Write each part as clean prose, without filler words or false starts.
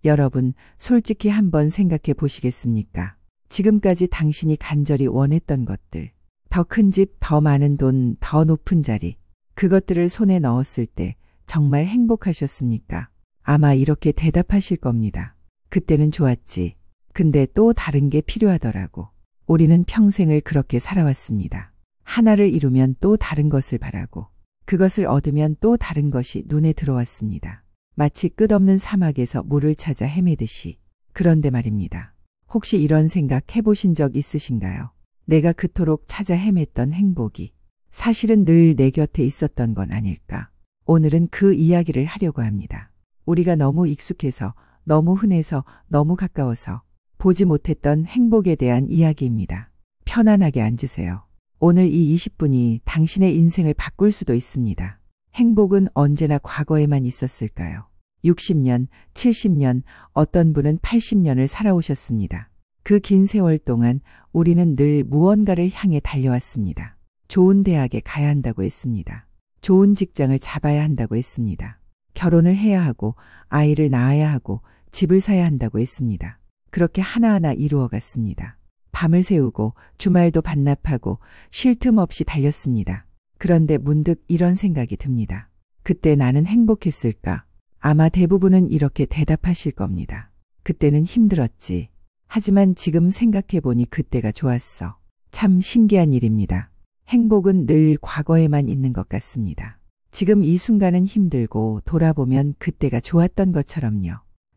여러분, 솔직히 한번 생각해 보시겠습니까? 지금까지 당신이 간절히 원했던 것들, 더 큰 집, 더 많은 돈, 더 높은 자리, 그것들을 손에 넣었을 때 정말 행복하셨습니까? 아마 이렇게 대답하실 겁니다. 그때는 좋았지. 근데 또 다른 게 필요하더라고. 우리는 평생을 그렇게 살아왔습니다. 하나를 이루면 또 다른 것을 바라고, 그것을 얻으면 또 다른 것이 눈에 들어왔습니다. 마치 끝없는 사막에서 물을 찾아 헤매듯이. 그런데 말입니다. 혹시 이런 생각 해보신 적 있으신가요? 내가 그토록 찾아 헤맸던 행복이 사실은 늘 내 곁에 있었던 건 아닐까? 오늘은 그 이야기를 하려고 합니다. 우리가 너무 익숙해서, 너무 흔해서, 너무 가까워서 보지 못했던 행복에 대한 이야기입니다. 편안하게 앉으세요. 오늘 이 20분이 당신의 인생을 바꿀 수도 있습니다. 행복은 언제나 과거에만 있었을까요? 60년, 70년, 어떤 분은 80년을 살아오셨습니다. 그 긴 세월 동안 우리는 늘 무언가를 향해 달려왔습니다. 좋은 대학에 가야 한다고 했습니다. 좋은 직장을 잡아야 한다고 했습니다. 결혼을 해야 하고, 아이를 낳아야 하고, 집을 사야 한다고 했습니다. 그렇게 하나하나 이루어갔습니다. 밤을 새우고 주말도 반납하고 쉴 틈 없이 달렸습니다. 그런데 문득 이런 생각이 듭니다. 그때 나는 행복했을까? 아마 대부분은 이렇게 대답하실 겁니다. 그때는 힘들었지. 하지만 지금 생각해보니 그때가 좋았어. 참 신기한 일입니다. 행복은 늘 과거에만 있는 것 같습니다. 지금 이 순간은 힘들고 돌아보면 그때가 좋았던 것처럼요.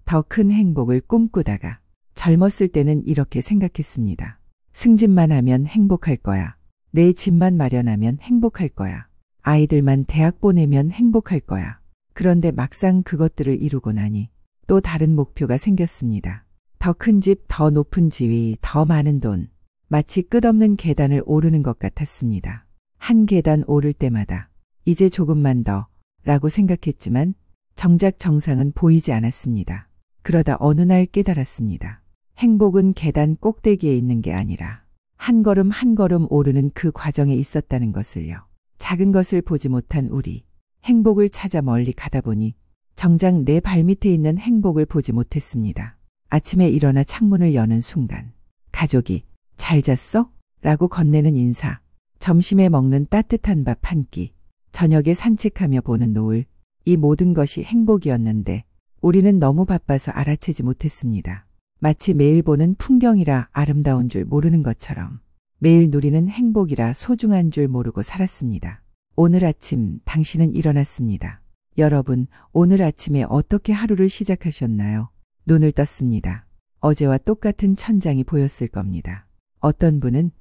더 큰 행복을 꿈꾸다가 젊었을 때는 이렇게 생각했습니다. 승진만 하면 행복할 거야. 내 집만 마련하면 행복할 거야. 아이들만 대학 보내면 행복할 거야. 그런데 막상 그것들을 이루고 나니 또 다른 목표가 생겼습니다. 더 큰 집, 더 높은 지위, 더 많은 돈. 마치 끝없는 계단을 오르는 것 같았습니다. 한 계단 오를 때마다 이제 조금만 더 라고 생각했지만 정작 정상은 보이지 않았습니다. 그러다 어느 날 깨달았습니다. 행복은 계단 꼭대기에 있는 게 아니라 한 걸음 한 걸음 오르는 그 과정에 있었다는 것을요. 작은 것을 보지 못한 우리, 행복을 찾아 멀리 가다 보니 정작 내 발밑에 있는 행복을 보지 못했습니다. 아침에 일어나 창문을 여는 순간 가족이 잘 잤어? 라고 건네는 인사, 점심에 먹는 따뜻한 밥 한 끼, 저녁에 산책하며 보는 노을, 이 모든 것이 행복이었는데 우리는 너무 바빠서 알아채지 못했습니다. 마치 매일 보는 풍경이라 아름다운 줄 모르는 것처럼 매일 누리는 행복이라 소중한 줄 모르고 살았습니다. 오늘 아침 당신은 일어났습니다. 여러분, 오늘 아침에 어떻게 하루를 시작하셨나요? 눈을 떴습니다. 어제와 똑같은 천장이 보였을 겁니다. 어떤 분은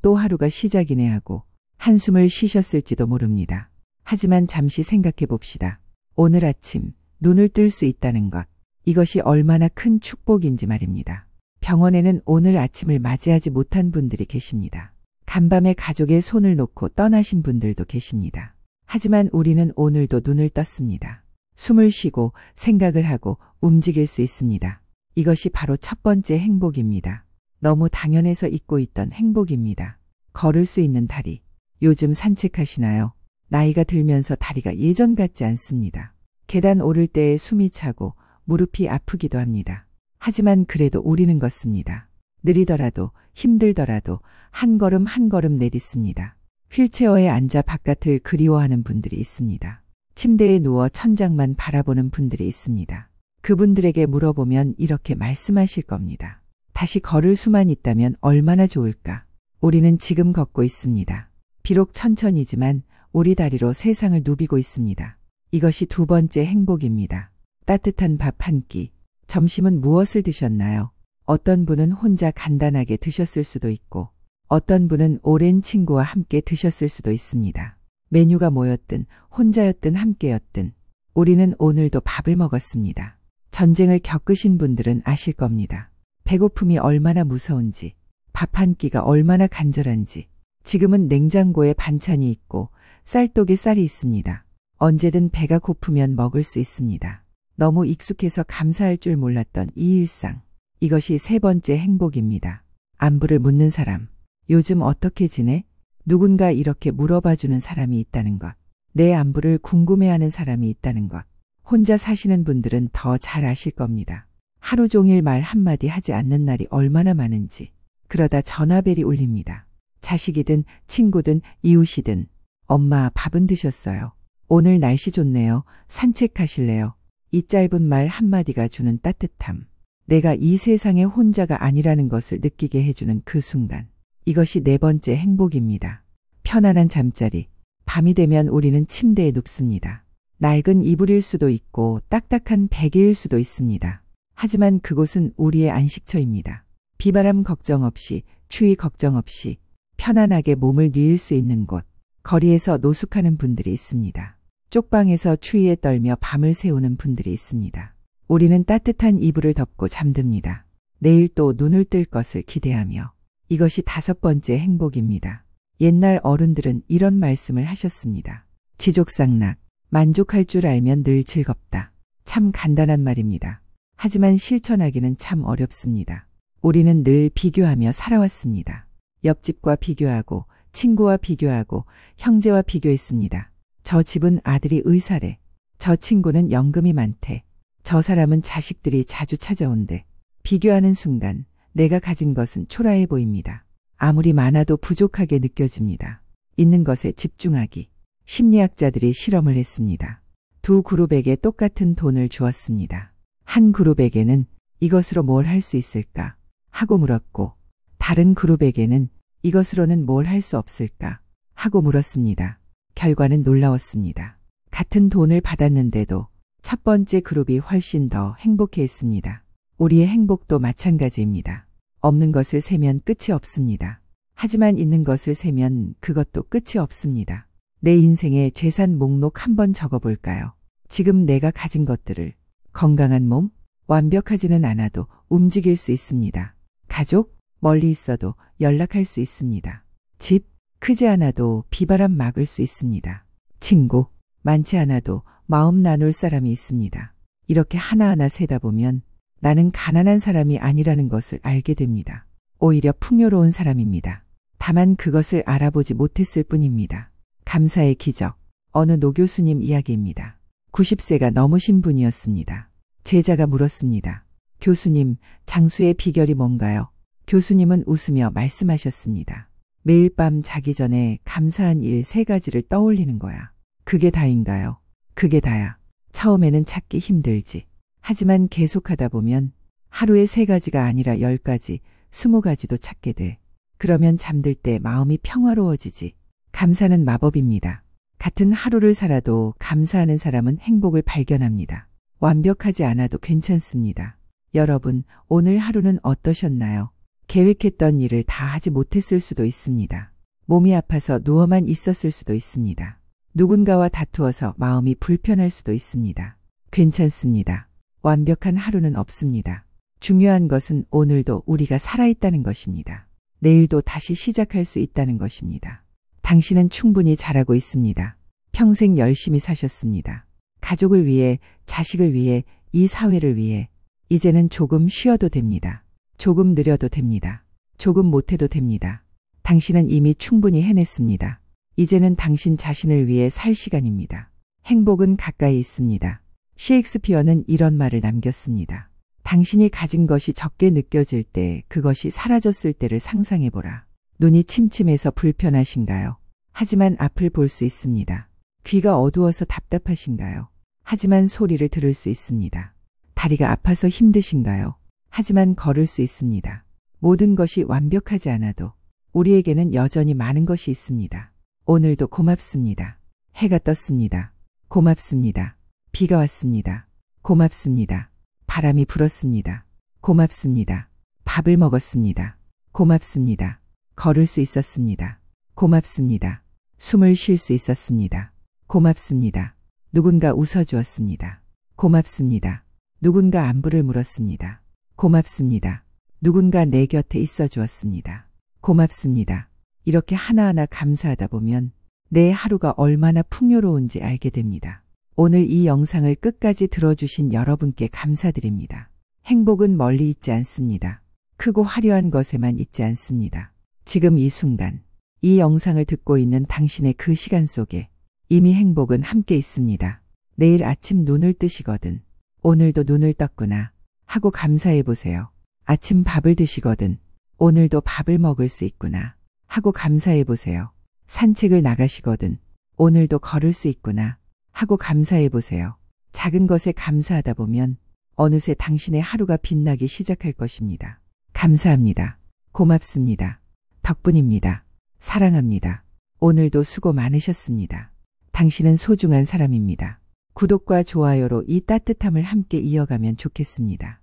또 하루가 시작이네 하고 한숨을 쉬셨을지도 모릅니다. 하지만 잠시 생각해 봅시다. 오늘 아침 눈을 뜰 수 있다는 것, 이것이 얼마나 큰 축복인지 말입니다. 병원에는 오늘 아침을 맞이하지 못한 분들이 계십니다. 간밤에 가족의 손을 놓고 떠나신 분들도 계십니다. 하지만 우리는 오늘도 눈을 떴습니다. 숨을 쉬고 생각을 하고 움직일 수 있습니다. 이것이 바로 첫 번째 행복입니다. 너무 당연해서 잊고 있던 행복입니다. 걸을 수 있는 다리. 요즘 산책하시나요? 나이가 들면서 다리가 예전 같지 않습니다. 계단 오를 때에 숨이 차고 무릎이 아프기도 합니다. 하지만 그래도 우리는 걷습니다. 느리더라도 힘들더라도 한 걸음 한 걸음 내딛습니다. 휠체어에 앉아 바깥을 그리워하는 분들이 있습니다. 침대에 누워 천장만 바라보는 분들이 있습니다. 그분들에게 물어보면 이렇게 말씀하실 겁니다. 다시 걸을 수만 있다면 얼마나 좋을까? 우리는 지금 걷고 있습니다. 비록 천천히지만 우리 다리로 세상을 누비고 있습니다. 이것이 두 번째 행복입니다. 따뜻한 밥 한 끼. 점심은 무엇을 드셨나요? 어떤 분은 혼자 간단하게 드셨을 수도 있고 어떤 분은 오랜 친구와 함께 드셨을 수도 있습니다. 메뉴가 뭐였든 혼자였든 함께였든 우리는 오늘도 밥을 먹었습니다. 전쟁을 겪으신 분들은 아실 겁니다. 배고픔이 얼마나 무서운지, 밥 한 끼가 얼마나 간절한지. 지금은 냉장고에 반찬이 있고 쌀독에 쌀이 있습니다. 언제든 배가 고프면 먹을 수 있습니다. 너무 익숙해서 감사할 줄 몰랐던 이 일상. 이것이 세 번째 행복입니다. 안부를 묻는 사람. 요즘 어떻게 지내? 누군가 이렇게 물어봐주는 사람이 있다는 것. 내 안부를 궁금해하는 사람이 있다는 것. 혼자 사시는 분들은 더 잘 아실 겁니다. 하루 종일 말 한마디 하지 않는 날이 얼마나 많은지. 그러다 전화벨이 울립니다. 자식이든 친구든 이웃이든 엄마 밥은 드셨어요. 오늘 날씨 좋네요. 산책하실래요? 이 짧은 말 한마디가 주는 따뜻함. 내가 이 세상에 혼자가 아니라는 것을 느끼게 해주는 그 순간. 이것이 네 번째 행복입니다. 편안한 잠자리. 밤이 되면 우리는 침대에 눕습니다. 낡은 이불일 수도 있고 딱딱한 베개일 수도 있습니다. 하지만 그곳은 우리의 안식처입니다. 비바람 걱정 없이, 추위 걱정 없이 편안하게 몸을 뉘을 수 있는 곳. 거리에서 노숙하는 분들이 있습니다. 쪽방에서 추위에 떨며 밤을 새우는 분들이 있습니다. 우리는 따뜻한 이불을 덮고 잠듭니다. 내일 또 눈을 뜰 것을 기대하며. 이것이 다섯 번째 행복입니다. 옛날 어른들은 이런 말씀을 하셨습니다. 지족상락, 만족할 줄 알면 늘 즐겁다. 참 간단한 말입니다. 하지만 실천하기는 참 어렵습니다. 우리는 늘 비교하며 살아왔습니다. 옆집과 비교하고, 친구와 비교하고, 형제와 비교했습니다. 저 집은 아들이 의사래. 저 친구는 연금이 많대. 저 사람은 자식들이 자주 찾아온대. 비교하는 순간 내가 가진 것은 초라해 보입니다. 아무리 많아도 부족하게 느껴집니다. 있는 것에 집중하기. 심리학자들이 실험을 했습니다. 두 그룹에게 똑같은 돈을 주었습니다. 한 그룹에게는 이것으로 뭘 할 수 있을까 하고 물었고, 다른 그룹에게는 이것으로는 뭘 할 수 없을까 하고 물었습니다. 결과는 놀라웠습니다. 같은 돈을 받았는데도 첫 번째 그룹이 훨씬 더 행복해했습니다. 우리의 행복도 마찬가지입니다. 없는 것을 세면 끝이 없습니다. 하지만 있는 것을 세면 그것도 끝이 없습니다. 내 인생의 재산 목록 한번 적어볼까요? 지금 내가 가진 것들을. 건강한 몸, 완벽하지는 않아도 움직일 수 있습니다. 가족, 멀리 있어도 연락할 수 있습니다. 집, 크지 않아도 비바람 막을 수 있습니다. 친구, 많지 않아도 마음 나눌 사람이 있습니다. 이렇게 하나하나 세다 보면 나는 가난한 사람이 아니라는 것을 알게 됩니다. 오히려 풍요로운 사람입니다. 다만 그것을 알아보지 못했을 뿐입니다. 감사의 기적. 어느 노교수님 이야기입니다. 90세가 넘으신 분이었습니다. 제자가 물었습니다. 교수님, 장수의 비결이 뭔가요? 교수님은 웃으며 말씀하셨습니다. 매일 밤 자기 전에 감사한 일 3가지를 떠올리는 거야. 그게 다인가요? 그게 다야. 처음에는 찾기 힘들지. 하지만 계속하다 보면 하루에 3가지가 아니라 10가지, 20가지도 찾게 돼. 그러면 잠들 때 마음이 평화로워지지. 감사는 마법입니다. 같은 하루를 살아도 감사하는 사람은 행복을 발견합니다. 완벽하지 않아도 괜찮습니다. 여러분, 오늘 하루는 어떠셨나요? 계획했던 일을 다 하지 못했을 수도 있습니다. 몸이 아파서 누워만 있었을 수도 있습니다. 누군가와 다투어서 마음이 불편할 수도 있습니다. 괜찮습니다. 완벽한 하루는 없습니다. 중요한 것은 오늘도 우리가 살아있다는 것입니다. 내일도 다시 시작할 수 있다는 것입니다. 당신은 충분히 잘하고 있습니다. 평생 열심히 사셨습니다. 가족을 위해, 자식을 위해, 이 사회를 위해. 이제는 조금 쉬어도 됩니다. 조금 느려도 됩니다. 조금 못해도 됩니다. 당신은 이미 충분히 해냈습니다. 이제는 당신 자신을 위해 살 시간입니다. 행복은 가까이 있습니다. 셰익스피어는 이런 말을 남겼습니다. 당신이 가진 것이 적게 느껴질 때 그것이 사라졌을 때를 상상해보라. 눈이 침침해서 불편하신가요? 하지만 앞을 볼 수 있습니다. 귀가 어두워서 답답하신가요? 하지만 소리를 들을 수 있습니다. 다리가 아파서 힘드신가요? 하지만 걸을 수 있습니다. 모든 것이 완벽하지 않아도 우리에게는 여전히 많은 것이 있습니다. 오늘도 고맙습니다. 해가 떴습니다. 고맙습니다. 비가 왔습니다. 고맙습니다. 바람이 불었습니다. 고맙습니다. 밥을 먹었습니다. 고맙습니다. 걸을 수 있었습니다. 고맙습니다. 숨을 쉴 수 있었습니다. 고맙습니다. 누군가 웃어주었습니다. 고맙습니다. 누군가 안부를 물었습니다. 고맙습니다. 누군가 내 곁에 있어 주었습니다. 고맙습니다. 이렇게 하나하나 감사하다 보면 내 하루가 얼마나 풍요로운지 알게 됩니다. 오늘 이 영상을 끝까지 들어주신 여러분께 감사드립니다. 행복은 멀리 있지 않습니다. 크고 화려한 것에만 있지 않습니다. 지금 이 순간, 이 영상을 듣고 있는 당신의 그 시간 속에 이미 행복은 함께 있습니다. 내일 아침 눈을 뜨시거든 오늘도 눈을 떴구나 하고 감사해 보세요. 아침 밥을 드시거든 오늘도 밥을 먹을 수 있구나 하고 감사해 보세요. 산책을 나가시거든 오늘도 걸을 수 있구나 하고 감사해 보세요. 작은 것에 감사하다 보면 어느새 당신의 하루가 빛나기 시작할 것입니다. 감사합니다. 고맙습니다. 덕분입니다. 사랑합니다. 오늘도 수고 많으셨습니다. 당신은 소중한 사람입니다. 구독과 좋아요로 이 따뜻함을 함께 이어가면 좋겠습니다.